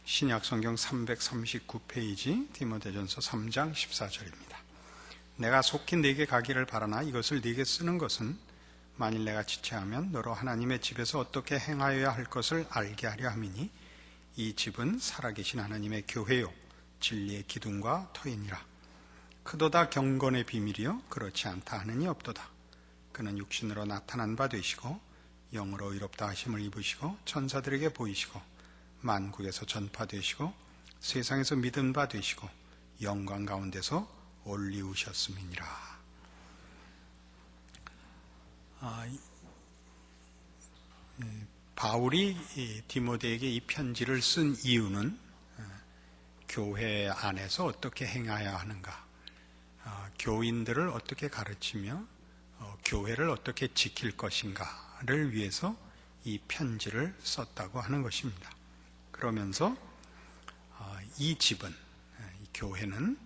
신약성경 339페이지 디모데전서 3장 14절입니다. 내가 속히 네게 가기를 바라나 이것을 네게 쓰는 것은 만일 내가 지체하면 너로 하나님의 집에서 어떻게 행하여야 할 것을 알게 하려 함이니 이 집은 살아계신 하나님의 교회요 진리의 기둥과 터이니라. 크도다 경건의 비밀이요 그렇지 않다 하느니 없도다. 그는 육신으로 나타난 바 되시고 영으로 의롭다 하심을 입으시고 천사들에게 보이시고 만국에서 전파되시고 세상에서 믿은 바 되시고 영광 가운데서 올리우셨음이니라. 바울이 디모데에게 이 편지를 쓴 이유는 교회 안에서 어떻게 행해야 하는가, 교인들을 어떻게 가르치며 교회를 어떻게 지킬 것인가를 위해서 이 편지를 썼다고 하는 것입니다. 그러면서 이 집은, 이 교회는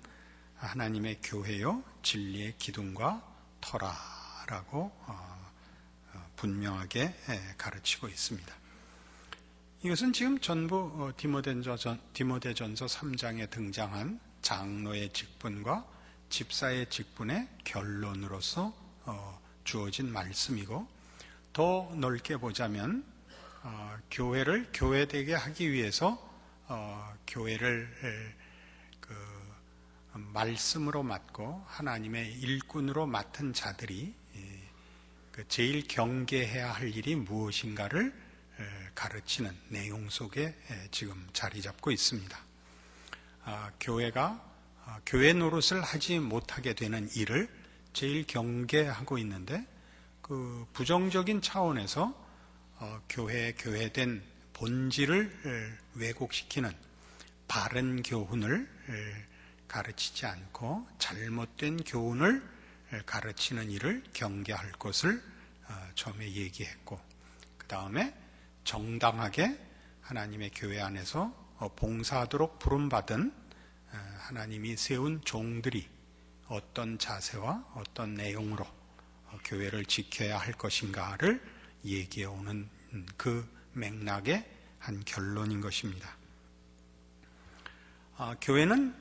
하나님의 교회요 진리의 기둥과 터라라고 분명하게 가르치고 있습니다. 이것은 지금 전부 디모데전서 3장에 등장한 장로의 직분과 집사의 직분의 결론으로서 주어진 말씀이고, 더 넓게 보자면 교회를 교회되게 하기 위해서 교회를 말씀으로 맡고 하나님의 일꾼으로 맡은 자들이 제일 경계해야 할 일이 무엇인가를 가르치는 내용 속에 지금 자리 잡고 있습니다. 교회가 교회 노릇을 하지 못하게 되는 일을 제일 경계하고 있는데, 그 부정적인 차원에서 교회된 본질을 왜곡시키는 바른 교훈을 가르치지 않고 잘못된 교훈을 가르치는 일을 경계할 것을 처음에 얘기했고, 그 다음에 정당하게 하나님의 교회 안에서 봉사하도록 부름받은 하나님이 세운 종들이 어떤 자세와 어떤 내용으로 교회를 지켜야 할 것인가를 얘기해 오는 그 맥락의 한 결론인 것입니다. 교회는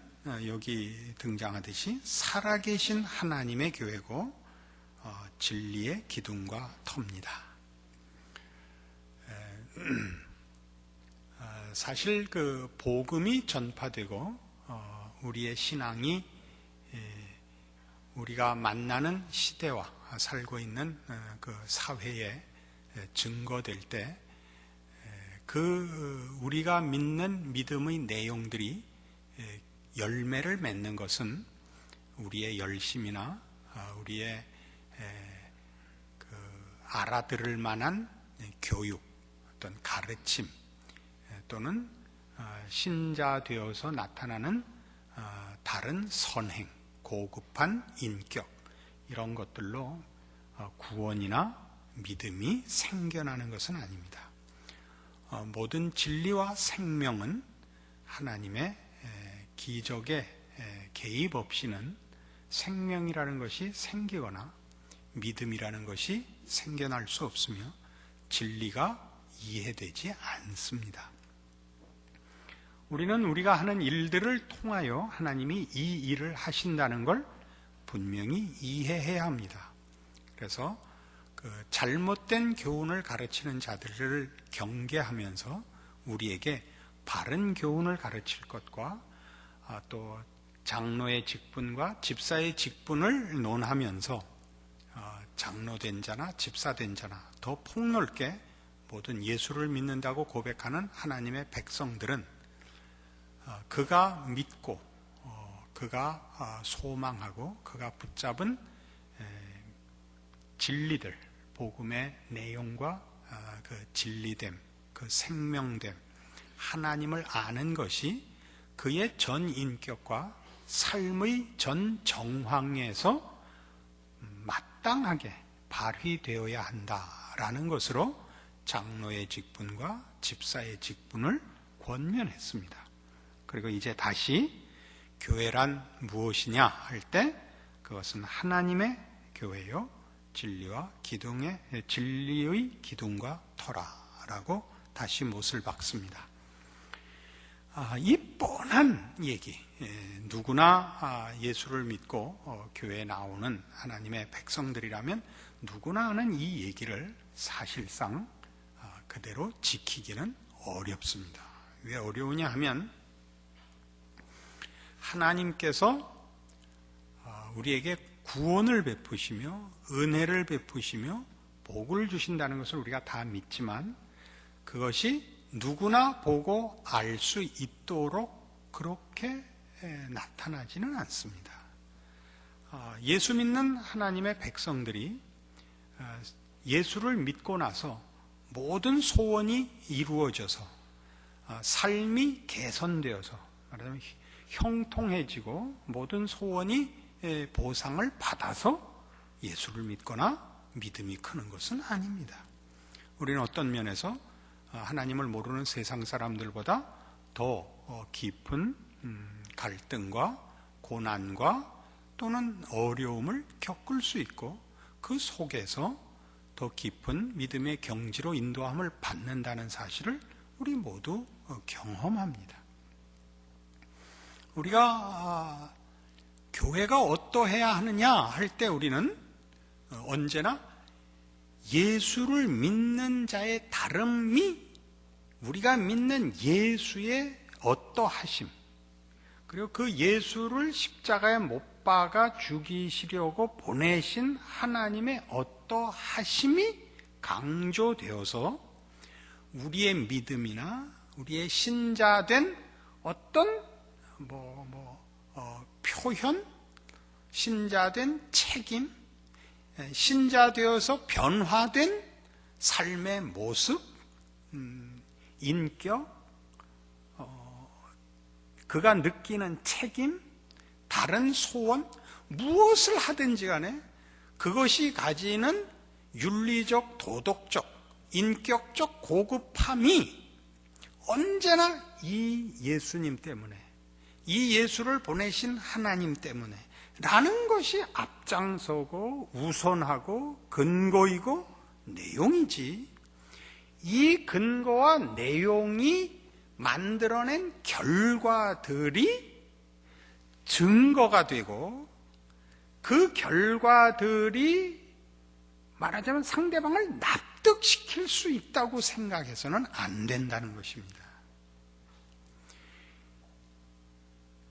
여기 등장하듯이 살아계신 하나님의 교회고 진리의 기둥과 터입니다. 사실 그 복음이 전파되고 우리의 신앙이 우리가 만나는 시대와 살고 있는 그 사회에 증거될 때, 그 우리가 믿는 믿음의 내용들이 열매를 맺는 것은 우리의 열심이나 우리의 알아들을 만한 교육, 어떤 가르침, 또는 신자 되어서 나타나는 다른 선행, 고급한 인격, 이런 것들로 구원이나 믿음이 생겨나는 것은 아닙니다. 모든 진리와 생명은 하나님의 기적의 개입 없이는 생명이라는 것이 생기거나 믿음이라는 것이 생겨날 수 없으며 진리가 이해되지 않습니다. 우리는 우리가 하는 일들을 통하여 하나님이 이 일을 하신다는 걸 분명히 이해해야 합니다. 그래서 그 잘못된 교훈을 가르치는 자들을 경계하면서 우리에게 바른 교훈을 가르칠 것과 또 장로의 직분과 집사의 직분을 논하면서 장로된 자나 집사된 자나 더 폭넓게 모든 예수를 믿는다고 고백하는 하나님의 백성들은 그가 믿고 그가 소망하고 그가 붙잡은 진리들, 복음의 내용과 그 진리됨, 그 생명됨, 하나님을 아는 것이 그의 전 인격과 삶의 전 정황에서 마땅하게 발휘되어야 한다라는 것으로 장로의 직분과 집사의 직분을 권면했습니다. 그리고 이제 다시 교회란 무엇이냐 할 때 그것은 하나님의 교회요 진리의 기둥과 터라라고 다시 못을 박습니다. 이 뻔한 얘기, 누구나 예수를 믿고 교회에 나오는 하나님의 백성들이라면 누구나 하는 이 얘기를 사실상 그대로 지키기는 어렵습니다. 왜 어려우냐 하면 하나님께서 우리에게 구원을 베푸시며 은혜를 베푸시며 복을 주신다는 것을 우리가 다 믿지만 그것이 누구나 보고 알 수 있도록 그렇게 나타나지는 않습니다. 예수 믿는 하나님의 백성들이 예수를 믿고 나서 모든 소원이 이루어져서 삶이 개선되어서 말하자면 형통해지고 모든 소원이 보상을 받아서 예수를 믿거나 믿음이 크는 것은 아닙니다. 우리는 어떤 면에서 하나님을 모르는 세상 사람들보다 더 깊은 갈등과 고난과 또는 어려움을 겪을 수 있고 그 속에서 더 깊은 믿음의 경지로 인도함을 받는다는 사실을 우리 모두 경험합니다. 우리가 교회가 어떠해야 하느냐 할 때 우리는 언제나 예수를 믿는 자의 다름이 우리가 믿는 예수의 어떠하심, 그리고 그 예수를 십자가에 못 박아 죽이시려고 보내신 하나님의 어떠하심이 강조되어서 우리의 믿음이나 우리의 신자된 어떤 표현, 신자된 책임, 신자되어서 변화된 삶의 모습, 인격, 그가 느끼는 책임, 다른 소원, 무엇을 하든지 간에 그것이 가지는 윤리적, 도덕적, 인격적 고급함이 언제나 이 예수님 때문에, 이 예수를 보내신 하나님 때문에 라는 것이 앞장서고 우선하고 근거이고 내용이지, 이 근거와 내용이 만들어낸 결과들이 증거가 되고 그 결과들이 말하자면 상대방을 납득시킬 수 있다고 생각해서는 안 된다는 것입니다.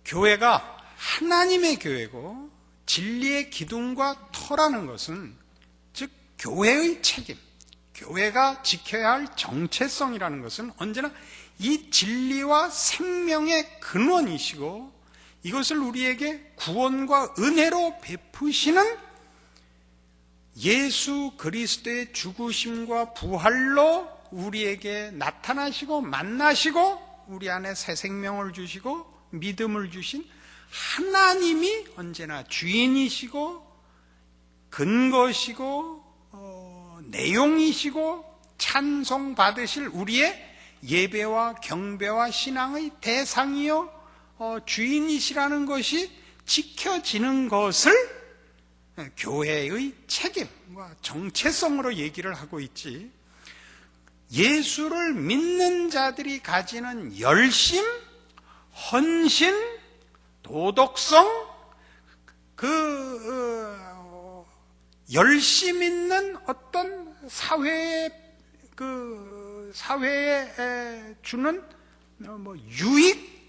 교회가 하나님의 교회고 진리의 기둥과 터라는 것은 즉 교회의 책임, 교회가 지켜야 할 정체성이라는 것은 언제나 이 진리와 생명의 근원이시고 이것을 우리에게 구원과 은혜로 베푸시는 예수 그리스도의 죽으심과 부활로 우리에게 나타나시고 만나시고 우리 안에 새 생명을 주시고 믿음을 주신 하나님이 언제나 주인이시고 근거시고 내용이시고 찬송 받으실 우리의 예배와 경배와 신앙의 대상이요 주인이시라는 것이 지켜지는 것을 교회의 책임과 정체성으로 얘기를 하고 있지, 예수를 믿는 자들이 가지는 열심, 헌신, 도덕성, 열심 있는 어떤 사회에 주는 유익,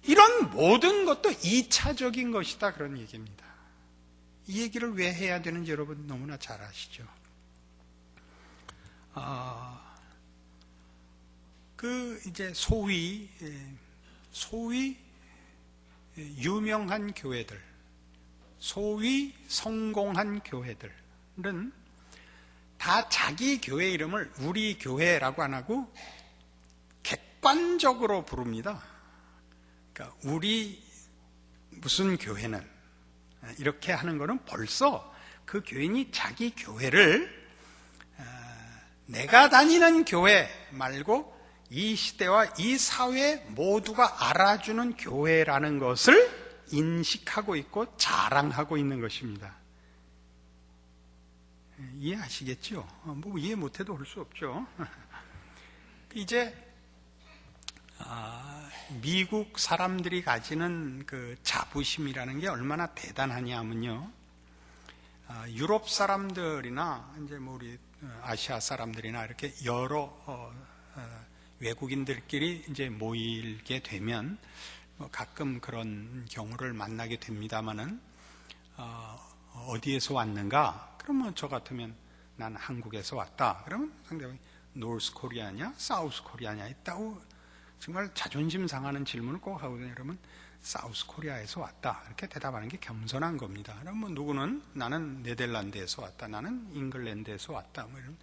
이런 모든 것도 2차적인 것이다, 그런 얘기입니다. 이 얘기를 왜 해야 되는지 여러분 너무나 잘 아시죠? 이제 소위 유명한 교회들, 소위 성공한 교회들은 다 자기 교회 이름을 우리 교회라고 안 하고 객관적으로 부릅니다. 그러니까 우리 무슨 교회는 이렇게 하는 거는 벌써 그 교인이 자기 교회를 내가 다니는 교회 말고 이 시대와 이 사회 모두가 알아주는 교회라는 것을 인식하고 있고 자랑하고 있는 것입니다. 이해하시겠죠? 이해 못해도 할 수 없죠. 이제 미국 사람들이 가지는 그 자부심이라는 게 얼마나 대단하냐면요. 유럽 사람들이나 이제 뭐 우리 아시아 사람들이나 이렇게 여러 외국인들끼리 이제 모이게 되면 가끔 그런 경우를 만나게 됩니다만은 어디에서 왔는가? 그러면 저 같으면 난 한국에서 왔다. 그러면 상대방이 노스 코리아냐, 사우스 코리아냐 있다고 정말 자존심 상하는 질문을 꼭 하거든요. 그러면 사우스 코리아에서 왔다. 이렇게 대답하는 게 겸손한 겁니다. 그러면 누구는 나는 네덜란드에서 왔다. 나는 잉글랜드에서 왔다. 뭐 이런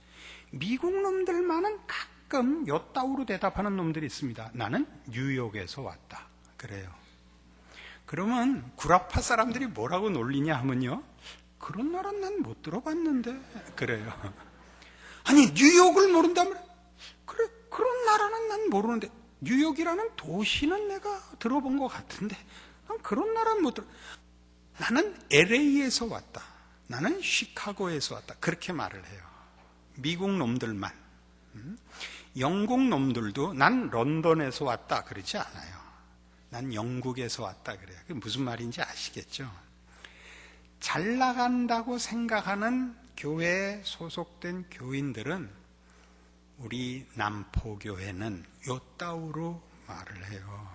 미국 놈들만은 가끔 요따우로 대답하는 놈들이 있습니다. 나는 뉴욕에서 왔다. 그래요. 그러면 구라파 사람들이 뭐라고 놀리냐 하면요. 그런 나라는 난 못 들어봤는데. 그래요. 아니 뉴욕을 모른다면 그래 그런 나라는 난 모르는데 뉴욕이라는 도시는 내가 들어본 것 같은데 난 그런 나라는 못 들어. 나는 LA에서 왔다. 나는 시카고에서 왔다. 그렇게 말을 해요. 미국 놈들만. 영국 놈들도 난 런던에서 왔다 그러지 않아요. 난 영국에서 왔다 그래요. 그게 무슨 말인지 아시겠죠? 잘 나간다고 생각하는 교회에 소속된 교인들은 우리 남포교회는 요따우로 말을 해요.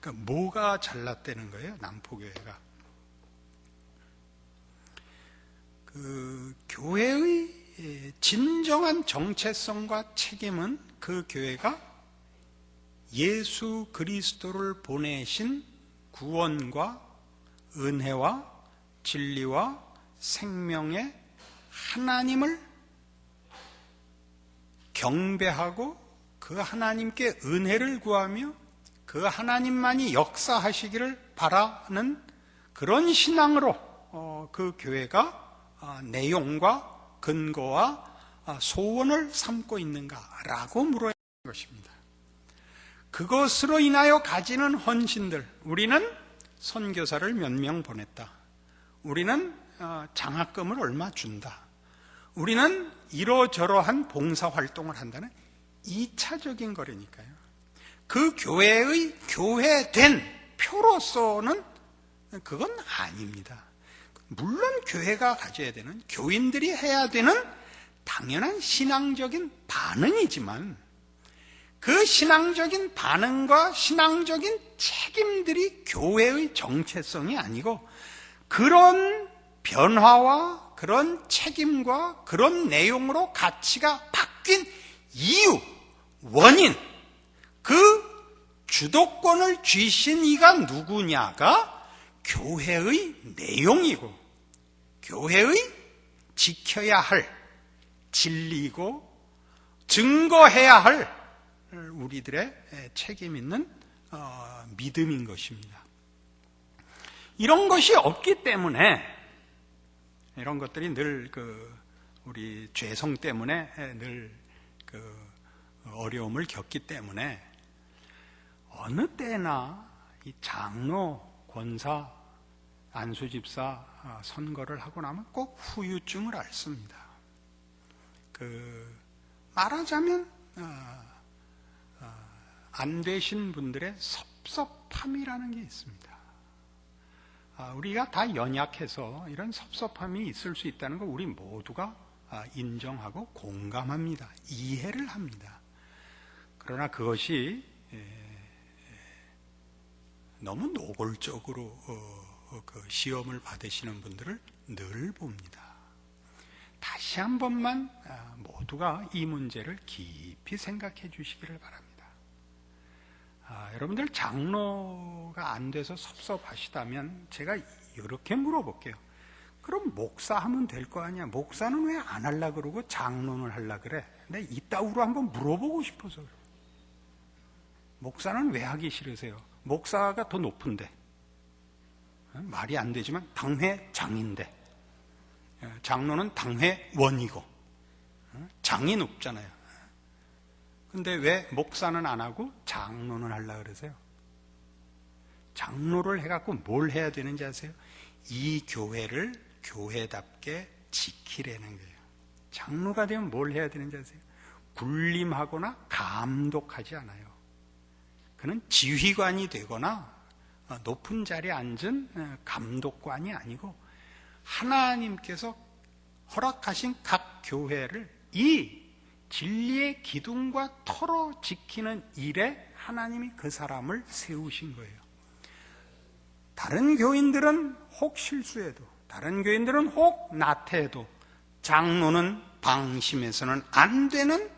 그러니까 뭐가 잘났다는 거예요? 남포교회가. 그 교회의 진정한 정체성과 책임은 그 교회가 예수 그리스도를 보내신 구원과 은혜와 진리와 생명의 하나님을 경배하고 그 하나님께 은혜를 구하며 그 하나님만이 역사하시기를 바라는 그런 신앙으로 그 교회가 내용과 근거와 소원을 삼고 있는가라고 물어야 하는 것입니다. 그것으로 인하여 가지는 헌신들, 우리는 선교사를 몇 명 보냈다. 우리는 장학금을 얼마 준다. 우리는 이러저러한 봉사활동을 한다는 2차적인 거라니까요. 그 교회의 교회된 표로서는 그건 아닙니다. 물론 교회가 가져야 되는, 교인들이 해야 되는 당연한 신앙적인 반응이지만 그 신앙적인 반응과 신앙적인 책임들이 교회의 정체성이 아니고 그런 변화와 그런 책임과 그런 내용으로 가치가 바뀐 이유, 원인, 그 주도권을 쥐신 이가 누구냐가 교회의 내용이고 교회의 지켜야 할 진리고 증거해야 할 우리들의 책임 있는 믿음인 것입니다. 이런 것이 없기 때문에 이런 것들이 늘 우리 죄성 때문에 늘 어려움을 겪기 때문에 어느 때나 이 장로, 권사, 안수집사 선거를 하고 나면 꼭 후유증을 앓습니다. 말하자면 안 되신 분들의 섭섭함이라는 게 있습니다. 우리가 다 연약해서 이런 섭섭함이 있을 수 있다는 거 우리 모두가 인정하고 공감합니다. 이해를 합니다. 그러나 그것이 너무 노골적으로 시험을 받으시는 분들을 늘 봅니다. 다시 한 번만 모두가 이 문제를 깊이 생각해 주시기를 바랍니다. 여러분들 장로가 안 돼서 섭섭하시다면 제가 이렇게 물어볼게요. 그럼 목사하면 될 거 아니야? 목사는 왜 안 하려고 그러고 장로는 하려고 그래? 내가 이따구로 한번 물어보고 싶어서 그래요. 목사는 왜 하기 싫으세요? 목사가 더 높은데, 말이 안 되지만 당회장인데, 장로는 당회원이고 장이 높잖아요. 근데 왜 목사는 안 하고 장로는 하려고 그러세요? 장로를 해갖고 뭘 해야 되는지 아세요? 이 교회를 교회답게 지키라는 거예요. 장로가 되면 뭘 해야 되는지 아세요? 군림하거나 감독하지 않아요. 그는 지휘관이 되거나 높은 자리에 앉은 감독관이 아니고 하나님께서 허락하신 각 교회를 이 진리의 기둥과 터로 지키는 일에 하나님이 그 사람을 세우신 거예요. 다른 교인들은 혹 실수해도, 다른 교인들은 혹 나태해도 장로는 방심해서는 안 되는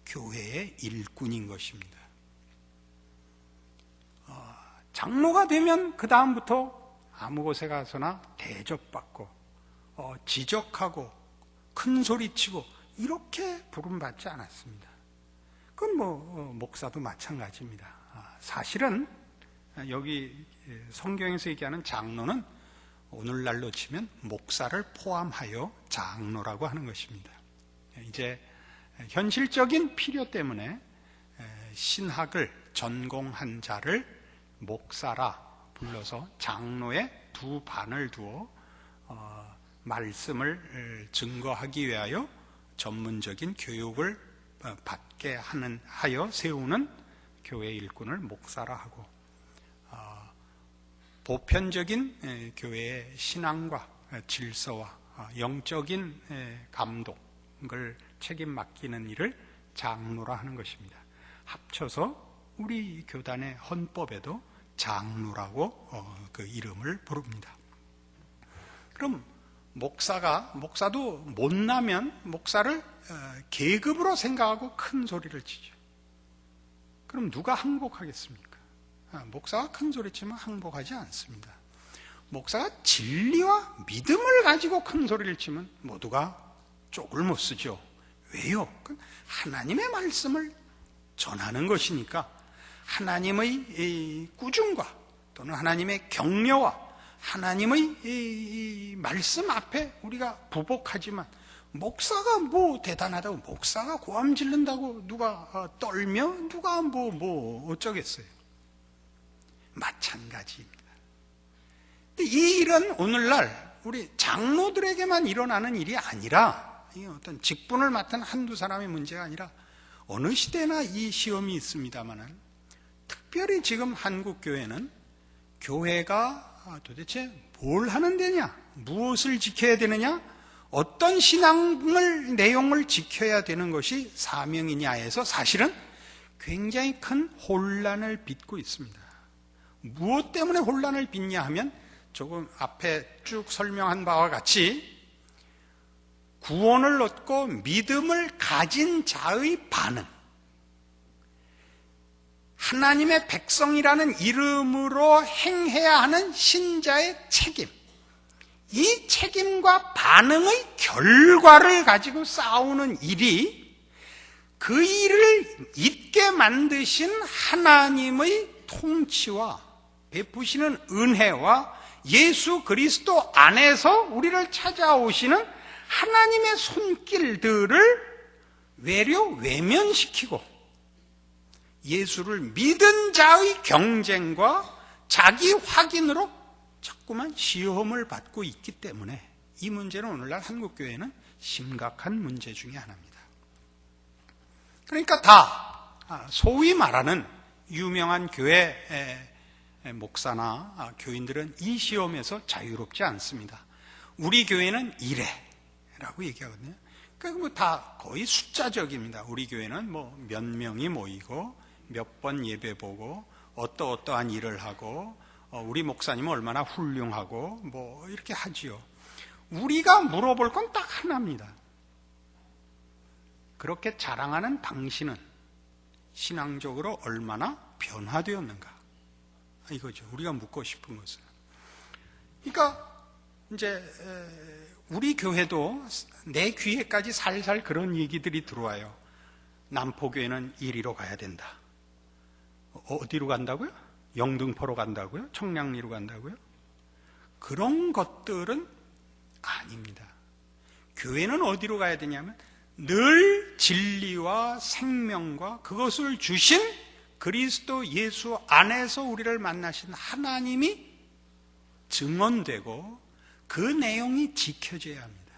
교회의 일꾼인 것입니다. 장로가 되면 그 다음부터 아무 곳에 가서나 대접받고 지적하고 큰 소리치고 이렇게 부름받지 않았습니다. 그건 목사도 마찬가지입니다. 사실은 여기 성경에서 얘기하는 장로는 오늘날로 치면 목사를 포함하여 장로라고 하는 것입니다. 이제 현실적인 필요 때문에 신학을 전공한 자를 목사라 불러서 장로의 두 반을 두어 말씀을 증거하기 위하여 전문적인 교육을 받게 하여 세우는 교회 일꾼을 목사라 하고, 보편적인 교회의 신앙과 질서와 영적인 감독을 책임 맡기는 일을 장로라 하는 것입니다. 합쳐서 우리 교단의 헌법에도 장로라고 그 이름을 부릅니다. 그럼 목사도 못나면 목사를 계급으로 생각하고 큰 소리를 치죠. 그럼 누가 항복하겠습니까? 목사가 큰 소리 치면 항복하지 않습니다. 목사가 진리와 믿음을 가지고 큰 소리를 치면 모두가 쪽을 못 쓰죠. 왜요? 하나님의 말씀을 전하는 것이니까 하나님의 꾸중과 또는 하나님의 격려와 하나님의 이 말씀 앞에 우리가 부복하지만, 목사가 대단하다고, 목사가 고함 지른다고 누가 떨며 누가 어쩌겠어요. 마찬가지입니다. 근데 이 일은 오늘날 우리 장로들에게만 일어나는 일이 아니라, 어떤 직분을 맡은 한두 사람의 문제가 아니라 어느 시대나 이 시험이 있습니다만은, 특별히 지금 한국 교회는 교회가 도대체 뭘 하는 데냐, 무엇을 지켜야 되느냐, 어떤 신앙을 내용을 지켜야 되는 것이 사명이냐 해서 사실은 굉장히 큰 혼란을 빚고 있습니다. 무엇 때문에 혼란을 빚냐 하면, 조금 앞에 쭉 설명한 바와 같이 구원을 얻고 믿음을 가진 자의 반응, 하나님의 백성이라는 이름으로 행해야 하는 신자의 책임, 이 책임과 반응의 결과를 가지고 싸우는 일이, 그 일을 잊게 만드신 하나님의 통치와 베푸시는 은혜와 예수 그리스도 안에서 우리를 찾아오시는 하나님의 손길들을 외면시키고 예수를 믿은 자의 경쟁과 자기 확인으로 자꾸만 시험을 받고 있기 때문에 이 문제는 오늘날 한국교회는 심각한 문제 중에 하나입니다. 그러니까 다 소위 말하는 유명한 교회 목사나 교인들은 이 시험에서 자유롭지 않습니다. 우리 교회는 이래라고 얘기하거든요. 그러니까 다 거의 숫자적입니다. 우리 교회는 몇 명이 모이고 몇 번 예배 보고 어떠한 일을 하고 우리 목사님은 얼마나 훌륭하고 이렇게 하지요. 우리가 물어볼 건 딱 하나입니다. 그렇게 자랑하는 당신은 신앙적으로 얼마나 변화되었는가, 이거죠. 우리가 묻고 싶은 것은. 그러니까 이제 우리 교회도 내 귀에까지 살살 그런 얘기들이 들어와요. 남포교회는 이리로 가야 된다. 어디로 간다고요? 영등포로 간다고요? 청량리로 간다고요? 그런 것들은 아닙니다. 교회는 어디로 가야 되냐면 늘 진리와 생명과 그것을 주신 그리스도 예수 안에서 우리를 만나신 하나님이 증언되고 그 내용이 지켜져야 합니다.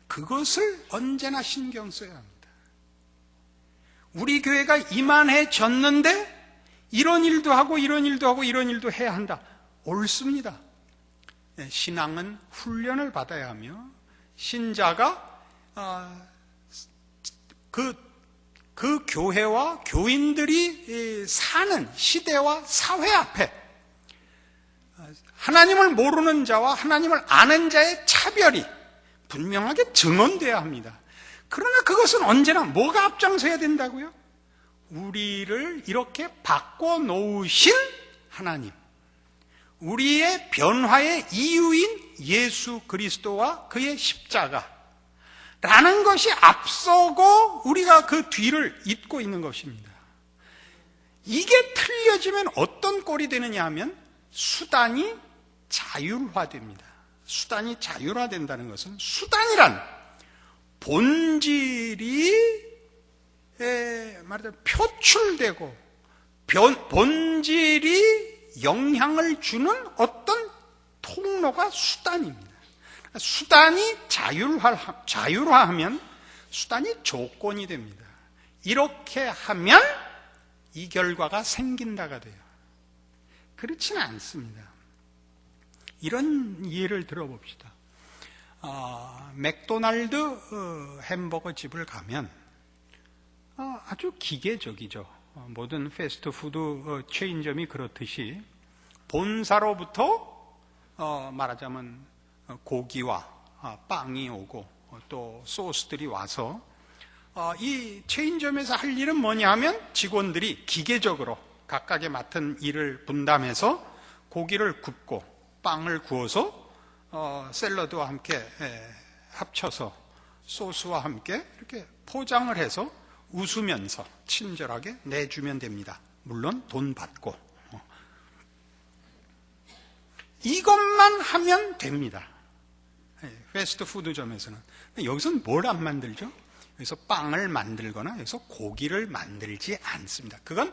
그것을 언제나 신경 써야 합니다. 우리 교회가 이만해졌는데 이런 일도 하고 이런 일도 하고 이런 일도 해야 한다. 옳습니다. 신앙은 훈련을 받아야 하며 신자가 그 교회와 교인들이 사는 시대와 사회 앞에 하나님을 모르는 자와 하나님을 아는 자의 차별이 분명하게 증언되어야 합니다. 그러나 그것은 언제나 뭐가 앞장서야 된다고요? 우리를 이렇게 바꿔놓으신 하나님, 우리의 변화의 이유인 예수 그리스도와 그의 십자가라는 것이 앞서고 우리가 그 뒤를 잇고 있는 것입니다. 이게 틀려지면 어떤 꼴이 되느냐 하면 수단이 자율화됩니다. 수단이 자율화된다는 것은 수단이란 본질이 말하자면 표출되고 본질이 영향을 주는 어떤 통로가 수단입니다. 수단이 자율화하면 수단이 조건이 됩니다. 이렇게 하면 이 결과가 생긴다가 돼요. 그렇지는 않습니다. 이런 예를 들어봅시다. 맥도날드 햄버거 집을 가면 아주 기계적이죠. 모든 패스트푸드 체인점이 그렇듯이 본사로부터 말하자면 고기와 빵이 오고 또 소스들이 와서 이 체인점에서 할 일은 뭐냐 하면 직원들이 기계적으로 각각의 맡은 일을 분담해서 고기를 굽고 빵을 구워서 샐러드와 함께 합쳐서 소스와 함께 이렇게 포장을 해서 웃으면서 친절하게 내주면 됩니다. 물론 돈 받고. 이것만 하면 됩니다. 패스트푸드점에서는. 여기서는 뭘 안 만들죠? 여기서 빵을 만들거나 여기서 고기를 만들지 않습니다. 그건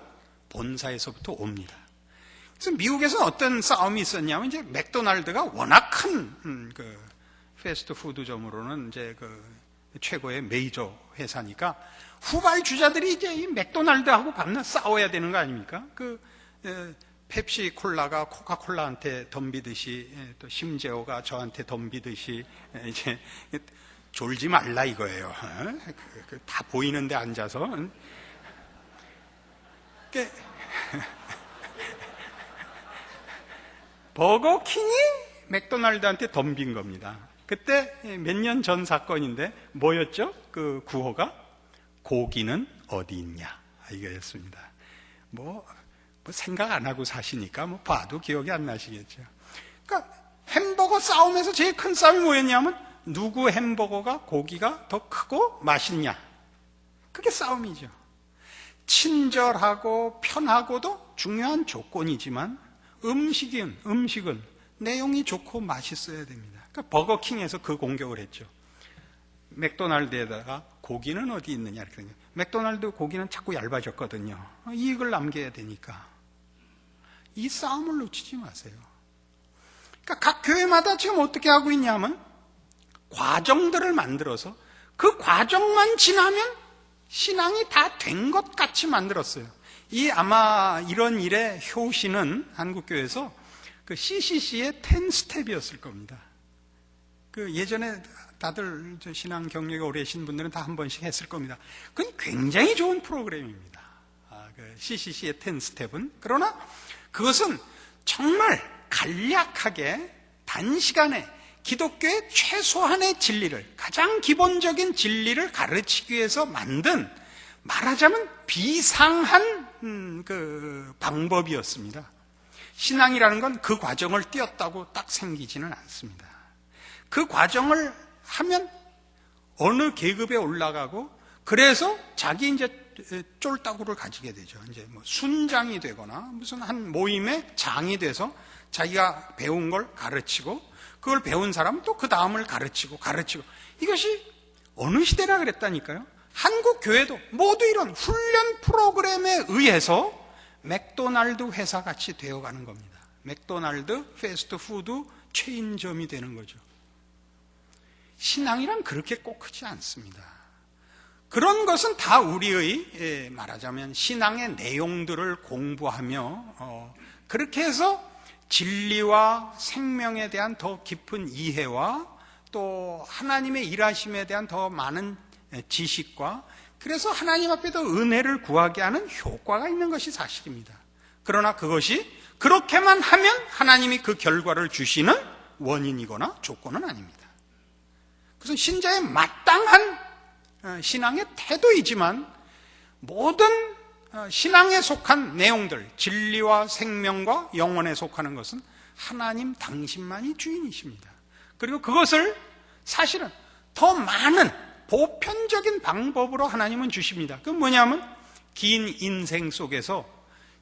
본사에서부터 옵니다. 그래서 미국에서 어떤 싸움이 있었냐면 이제 맥도날드가 워낙 큰 그 패스트푸드점으로는 이제 그 최고의 메이저 회사니까 후발주자들이 이제 이 맥도날드하고 밤낮 싸워야 되는 거 아닙니까? 펩시콜라가 코카콜라한테 덤비듯이 또 심재호가 저한테 덤비듯이 이제 졸지 말라 이거예요. 다 보이는데 앉아서. 버거킹이 맥도날드한테 덤빈 겁니다. 그때 몇 년 전 사건인데 뭐였죠? 그 구호가 고기는 어디 있냐 이거였습니다. 뭐 생각 안 하고 사시니까 뭐 봐도 기억이 안 나시겠죠. 그러니까 햄버거 싸움에서 제일 큰 싸움이 뭐였냐면 누구 햄버거가 고기가 더 크고 맛있냐. 그게 싸움이죠. 친절하고 편하고도 중요한 조건이지만 음식은 내용이 좋고 맛있어야 됩니다. 그러니까 버거킹에서 그 공격을 했죠. 맥도날드에다가 고기는 어디 있느냐 이렇게. 맥도날드 고기는 자꾸 얇아졌거든요. 이익을 남겨야 되니까. 이 싸움을 놓치지 마세요. 그러니까 각 교회마다 지금 어떻게 하고 있냐면 과정들을 만들어서 그 과정만 지나면 신앙이 다 된 것 같이 만들었어요. 아마 이런 일의 효시는 한국교회에서 그 CCC의 10스텝이었을 겁니다. 그 예전에 다들 신앙 경력이 오래신 분들은 다 한 번씩 했을 겁니다. 그건 굉장히 좋은 프로그램입니다. 그 CCC의 10스텝은. 그러나 그것은 정말 간략하게 단시간에 기독교의 최소한의 진리를, 가장 기본적인 진리를 가르치기 위해서 만든, 말하자면 비상한 그 방법이었습니다. 신앙이라는 건 그 과정을 띄었다고 딱 생기지는 않습니다. 그 과정을 하면 어느 계급에 올라가고, 그래서 자기 이제 쫄따구를 가지게 되죠. 이제 뭐 순장이 되거나 무슨 한 모임의 장이 돼서 자기가 배운 걸 가르치고, 그걸 배운 사람은 또 그 다음을 가르치고. 이것이 어느 시대나 그랬다니까요. 한국 교회도 모두 이런 훈련 프로그램에 의해서 맥도날드 회사 같이 되어가는 겁니다. 맥도날드 패스트푸드 체인점이 되는 거죠. 신앙이란 그렇게 꼭 크지 않습니다. 그런 것은 다 우리의 말하자면 신앙의 내용들을 공부하며 그렇게 해서 진리와 생명에 대한 더 깊은 이해와 또 하나님의 일하심에 대한 더 많은 지식과 그래서 하나님 앞에 더 은혜를 구하게 하는 효과가 있는 것이 사실입니다. 그러나 그것이 그렇게만 하면 하나님이 그 결과를 주시는 원인이거나 조건은 아닙니다. 그래서 신자의 마땅한 신앙의 태도이지만 모든 신앙에 속한 내용들, 진리와 생명과 영혼에 속하는 것은 하나님 당신만이 주인이십니다. 그리고 그것을 사실은 더 많은 보편적인 방법으로 하나님은 주십니다. 그건 뭐냐면 긴 인생 속에서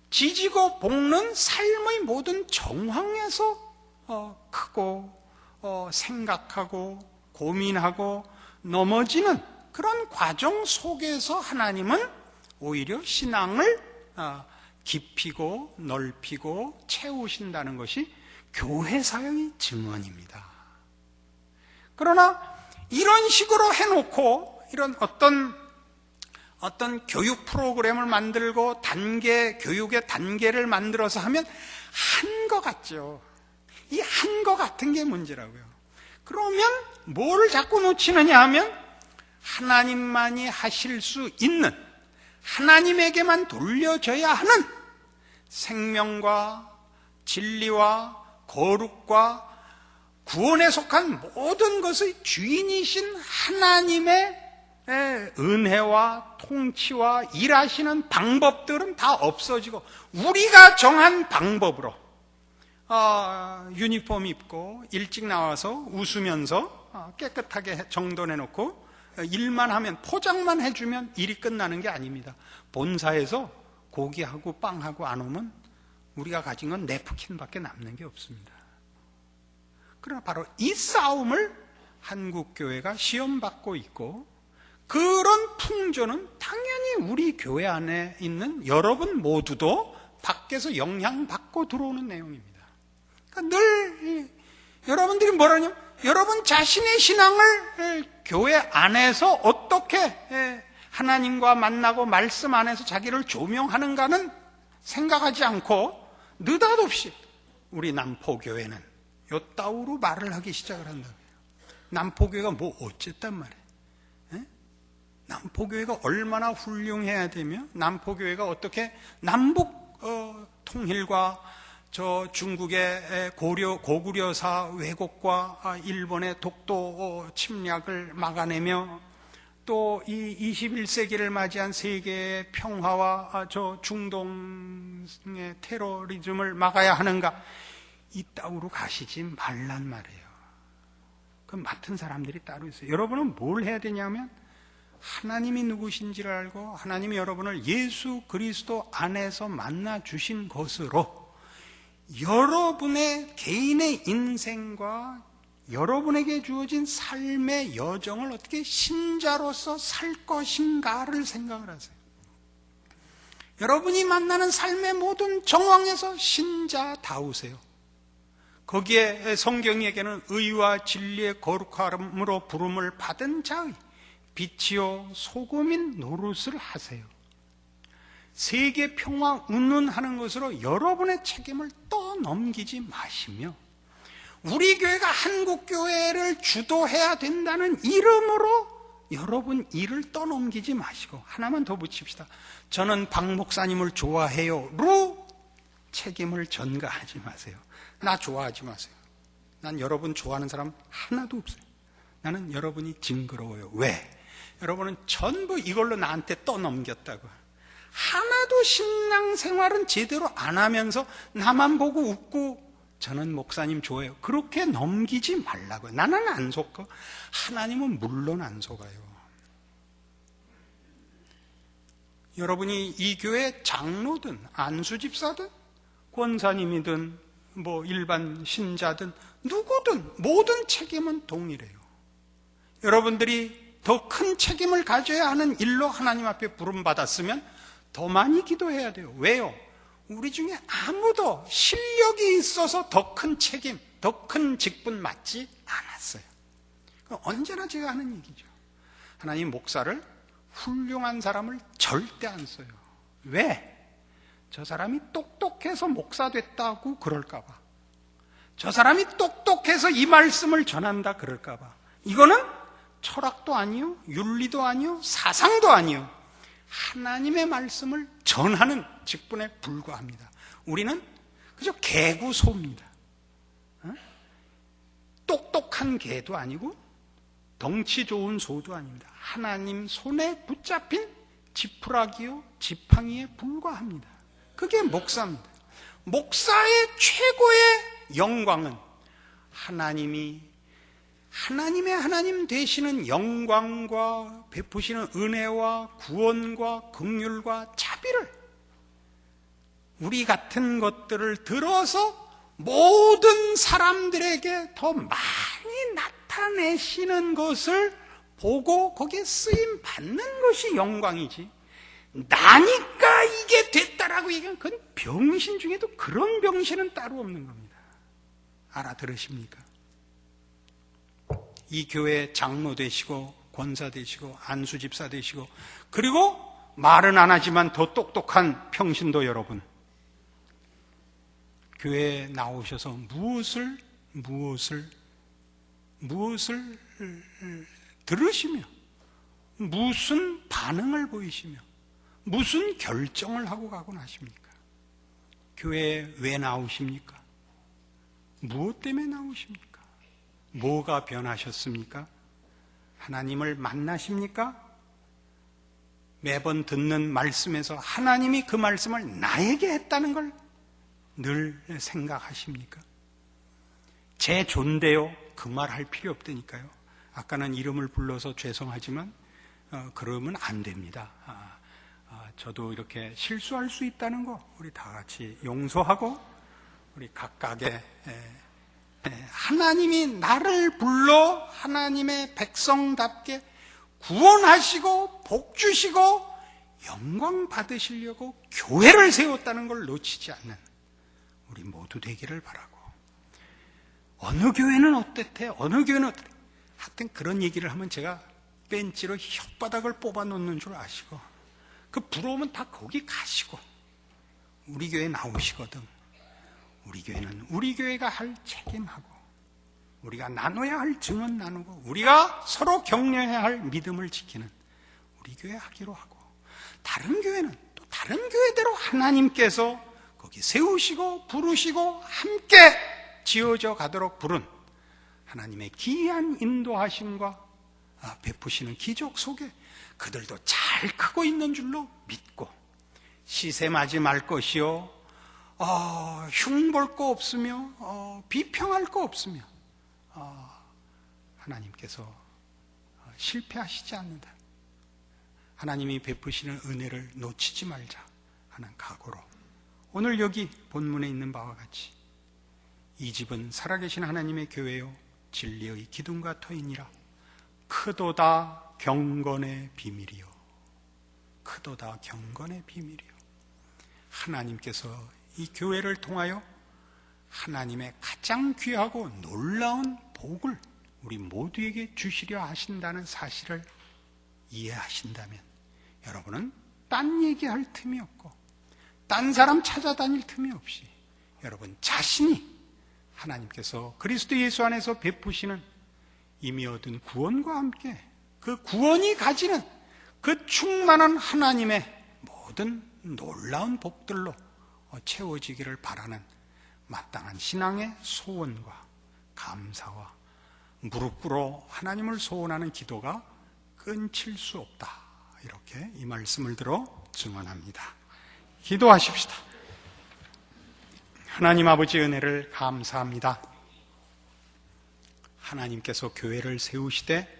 지지고 볶는 삶의 모든 정황에서 크고 생각하고 고민하고 넘어지는 그런 과정 속에서 하나님은 오히려 신앙을 깊이고 넓히고 채우신다는 것이 교회 사역의 증언입니다. 그러나 이런 식으로 해놓고 이런 어떤 교육 프로그램을 만들고 교육의 단계를 만들어서 하면 한 것 같죠. 이 한 것 같은 게 문제라고요. 그러면 뭐를 자꾸 놓치느냐 하면 하나님만이 하실 수 있는, 하나님에게만 돌려져야 하는 생명과 진리와 거룩과 구원에 속한 모든 것의 주인이신 하나님의 은혜와 통치와 일하시는 방법들은 다 없어지고 우리가 정한 방법으로 유니폼 입고 일찍 나와서 웃으면서 깨끗하게 정돈해놓고 일만 하면, 포장만 해주면 일이 끝나는 게 아닙니다. 본사에서 고기하고 빵하고 안 오면 우리가 가진 건 냅킨밖에 남는 게 없습니다. 그러나 바로 이 싸움을 한국교회가 시험받고 있고, 그런 풍조는 당연히 우리 교회 안에 있는 여러분 모두도 밖에서 영향받고 들어오는 내용입니다. 그러니까 늘 여러분들이 뭐라냐면 여러분 자신의 신앙을 교회 안에서 어떻게 하나님과 만나고 말씀 안에서 자기를 조명하는가는 생각하지 않고 느닷없이 우리 남포교회는 요따우로 말을 하기 시작을 한다고요. 남포교회가 뭐 어쨌단 말이에요. 남포교회가 얼마나 훌륭해야 되며 남포교회가 어떻게 남북 통일과 저 중국의 고구려사 왜곡과 일본의 독도 침략을 막아내며 또 이 21세기를 맞이한 세계의 평화와 저 중동의 테러리즘을 막아야 하는가, 이따위로 가시지 말란 말이에요. 그 맡은 사람들이 따로 있어요. 여러분은 뭘 해야 되냐면 하나님이 누구신지를 알고 하나님이 여러분을 예수 그리스도 안에서 만나 주신 것으로 여러분의 개인의 인생과 여러분에게 주어진 삶의 여정을 어떻게 신자로서 살 것인가를 생각을 하세요. 여러분이 만나는 삶의 모든 정황에서 신자다우세요. 거기에 성경에게는 의와 진리의 거룩함으로 부름을 받은 자의 빛이요 소금인 노릇을 하세요. 세계 평화 운운하는 것으로 여러분의 책임을 떠넘기지 마시며 우리 교회가 한국교회를 주도해야 된다는 이름으로 여러분 일을 떠넘기지 마시고, 하나만 더 붙입시다. 저는 박 목사님을 좋아해요 로 책임을 전가하지 마세요. 나 좋아하지 마세요. 난 여러분 좋아하는 사람 하나도 없어요. 나는 여러분이 징그러워요. 왜? 여러분은 전부 이걸로 나한테 떠넘겼다고. 하나도 신앙생활은 제대로 안 하면서 나만 보고 웃고 저는 목사님 좋아해요, 그렇게 넘기지 말라고요. 나는 안 속고 하나님은 물론 안 속아요. 여러분이 이 교회 장로든 안수집사든 권사님이든 뭐 일반 신자든 누구든 모든 책임은 동일해요. 여러분들이 더 큰 책임을 가져야 하는 일로 하나님 앞에 부름받았으면 더 많이 기도해야 돼요. 왜요? 우리 중에 아무도 실력이 있어서 더 큰 책임, 더 큰 직분 맡지 않았어요. 언제나 제가 하는 얘기죠. 하나님 목사를 훌륭한 사람을 절대 안 써요. 왜? 저 사람이 똑똑해서 목사 됐다고 그럴까봐. 저 사람이 똑똑해서 이 말씀을 전한다 그럴까봐. 이거는 철학도 아니요, 윤리도 아니요, 사상도 아니요. 하나님의 말씀을 전하는 직분에 불과합니다. 우리는 그저 개구소입니다. 똑똑한 개도 아니고 덩치 좋은 소도 아닙니다. 하나님 손에 붙잡힌 지푸라기요, 지팡이에 불과합니다. 그게 목사입니다. 목사의 최고의 영광은 하나님의 하나님 되시는 영광과 베푸시는 은혜와 구원과 긍휼과 자비를 우리 같은 것들을 들어서 모든 사람들에게 더 많이 나타내시는 것을 보고 거기에 쓰임 받는 것이 영광이지, 나니까 이게 됐다라고 얘기하면 그건 병신 중에도 그런 병신은 따로 없는 겁니다. 알아들으십니까? 이 교회 장로 되시고 권사 되시고 안수 집사 되시고, 그리고 말은 안 하지만 더 똑똑한 평신도 여러분, 교회에 나오셔서 무엇을 들으시며 무슨 반응을 보이시며 무슨 결정을 하고 가곤 하십니까? 교회에 왜 나오십니까? 무엇 때문에 나오십니까? 뭐가 변하셨습니까? 하나님을 만나십니까? 매번 듣는 말씀에서 하나님이 그 말씀을 나에게 했다는 걸 늘 생각하십니까? 제 존대요, 그 말 할 필요 없다니까요. 아까는 이름을 불러서 죄송하지만 그러면 안 됩니다. 저도 이렇게 실수할 수 있다는 거 우리 다 같이 용서하고, 우리 각각의 하나님이 나를 불러 하나님의 백성답게 구원하시고 복 주시고 영광 받으시려고 교회를 세웠다는 걸 놓치지 않는 우리 모두 되기를 바라고, 어느 교회는 어땠대, 어느 교회는 어땠대, 하여튼 그런 얘기를 하면 제가 벤치로 혓바닥을 뽑아 놓는 줄 아시고, 그 부러우면 다 거기 가시고 우리 교회 나오시거든. 우리 교회는 우리 교회가 할 책임하고, 우리가 나눠야 할 증언 나누고, 우리가 서로 격려해야 할 믿음을 지키는 우리 교회 하기로 하고, 다른 교회는 또 다른 교회대로 하나님께서 거기 세우시고 부르시고 함께 지어져 가도록 부른 하나님의 기이한 인도하심과 베푸시는 기적 속에 그들도 잘 크고 있는 줄로 믿고, 시샘하지 말 것이요, 흉볼 거 없으며 비평할 거 없으며 하나님께서 실패하시지 않는다, 하나님이 베푸시는 은혜를 놓치지 말자 하는 각오로, 오늘 여기 본문에 있는 바와 같이 이 집은 살아계신 하나님의 교회요 진리의 기둥과 터이니라. 크도다 경건의 비밀이요, 크도다 경건의 비밀이요. 하나님께서 이 교회를 통하여 하나님의 가장 귀하고 놀라운 복을 우리 모두에게 주시려 하신다는 사실을 이해하신다면 여러분은 딴 얘기할 틈이 없고 딴 사람 찾아다닐 틈이 없이 여러분 자신이 하나님께서 그리스도 예수 안에서 베푸시는 이미 얻은 구원과 함께 그 구원이 가지는 그 충만한 하나님의 모든 놀라운 복들로 채워지기를 바라는 마땅한 신앙의 소원과 감사와 무릎 꿇어 하나님을 소원하는 기도가 끊칠 수 없다, 이렇게 이 말씀을 들어 증언합니다. 기도하십시다. 하나님 아버지 은혜를 감사합니다. 하나님께서 교회를 세우시되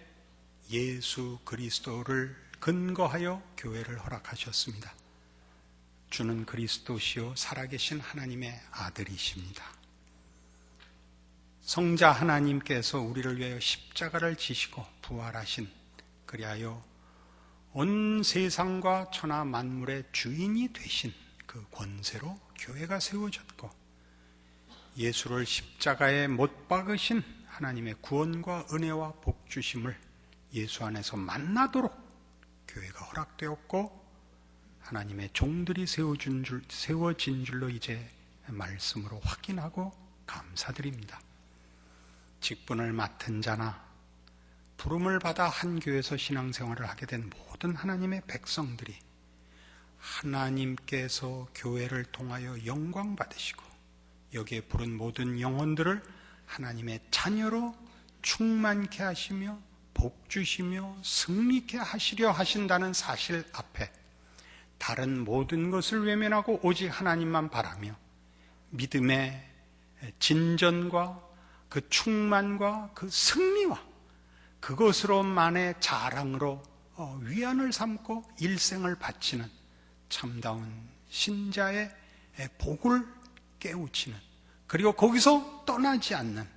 예수 그리스도를 근거하여 교회를 허락하셨습니다. 주는 그리스도시요 살아계신 하나님의 아들이십니다. 성자 하나님께서 우리를 위하여 십자가를 지시고 부활하신, 그리하여 온 세상과 천하 만물의 주인이 되신 그 권세로 교회가 세워졌고, 예수를 십자가에 못 박으신 하나님의 구원과 은혜와 복 주심을 예수 안에서 만나도록 교회가 허락되었고 하나님의 종들이 세워진 줄로 이제 말씀으로 확인하고 감사드립니다. 직분을 맡은 자나 부름을 받아 한 교회에서 신앙생활을 하게 된 모든 하나님의 백성들이 하나님께서 교회를 통하여 영광 받으시고 여기에 부른 모든 영혼들을 하나님의 자녀로 충만케 하시며 복 주시며 승리케 하시려 하신다는 사실 앞에 다른 모든 것을 외면하고 오직 하나님만 바라며 믿음의 진전과 그 충만과 그 승리와 그것으로만의 자랑으로 위안을 삼고 일생을 바치는 참다운 신자의 복을 깨우치는, 그리고 거기서 떠나지 않는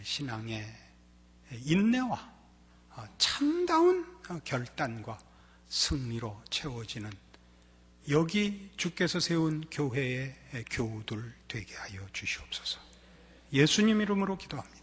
신앙의 인내와 참다운 결단과 승리로 채워지는 여기 주께서 세운 교회의 교우들 되게 하여 주시옵소서. 예수님 이름으로 기도합니다.